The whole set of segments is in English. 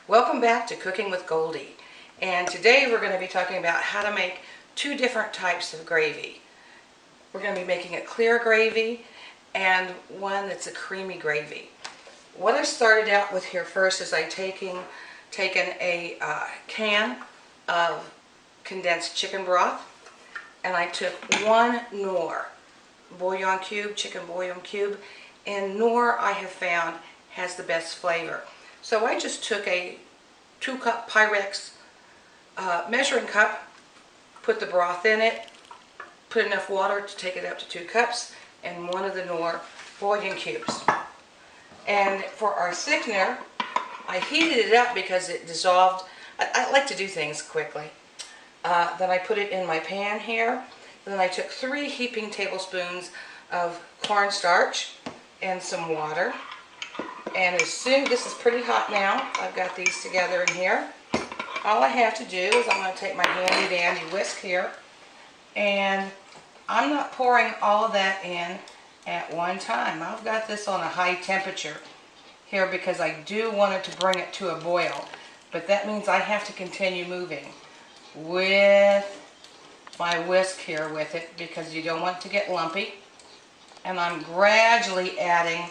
Welcome back to Cooking with Goldie, and today we're going to be talking about how to make two different types of gravy. We're going to be making a clear gravy and one that's a creamy gravy. What I started out with here first is I've taken a can of condensed chicken broth, and I took one Knorr bouillon cube, chicken bouillon cube, and Knorr I have found has the best flavor. So I just took a 2-cup Pyrex measuring cup, put the broth in it, put enough water to take it up to 2 cups, and one of the Knorr bouillon cubes. And for our thickener, I heated it up because it dissolved. I like to do things quickly. Then I put it in my pan here. Then I took 3 heaping tablespoons of cornstarch and some water. And as soon, this is pretty hot now, I've got these together in here. All I have to do is I'm going to take my handy dandy whisk here, and I'm not pouring all of that in at one time. I've got this on a high temperature here because I do want it to bring it to a boil, but that means I have to continue moving with my whisk here with it because you don't want it to get lumpy. And I'm gradually adding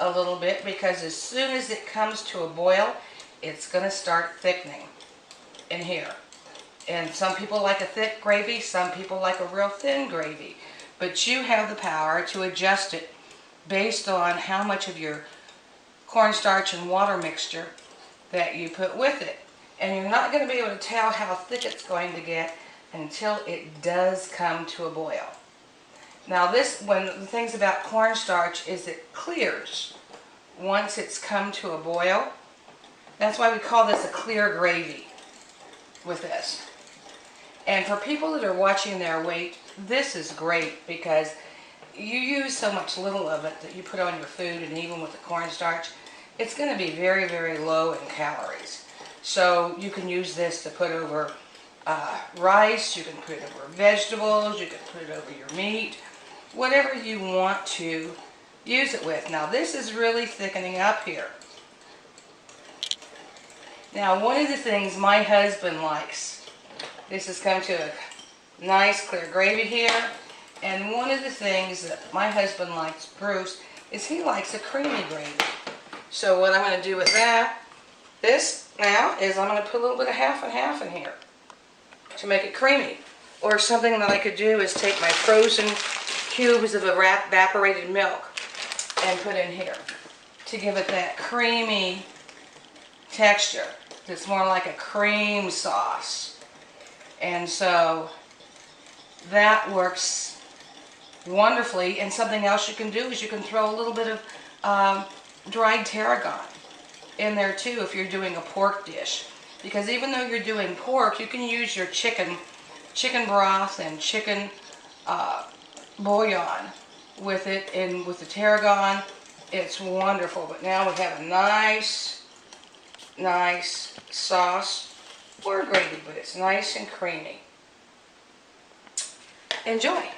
a little bit because as soon as it comes to a boil, it's going to start thickening in here. And some people like a thick gravy, some people like a real thin gravy. But you have the power to adjust it based on how much of your cornstarch and water mixture that you put with it. And you're not going to be able to tell how thick it's going to get until it does come to a boil. Now one of the things about cornstarch is it clears once it's come to a boil. That's why we call this a clear gravy with this. And for people that are watching their weight, this is great because you use so much little of it that you put on your food, and even with the cornstarch, it's going to be very, very low in calories. So you can use this to put over rice, you can put it over vegetables, you can put it over your meat, whatever you want to use it with. Now this is really thickening up here. Now one of the things my husband likes, this has come to a nice clear gravy here, and one of the things that my husband likes, Bruce, is he likes a creamy gravy. So what I'm going to do with this now is I'm going to put a little bit of half and half in here to make it creamy. Or something that I could do is take my frozen cubes of evaporated milk and put in here to give it that creamy texture that's more like a cream sauce. And so that works wonderfully. And something else you can do is you can throw a little bit of dried tarragon in there too if you're doing a pork dish, because even though you're doing pork, you can use your chicken broth and chicken bouillon with it, and with the tarragon, it's wonderful. But now we have a nice sauce or gravy, but it's nice and creamy. Enjoy.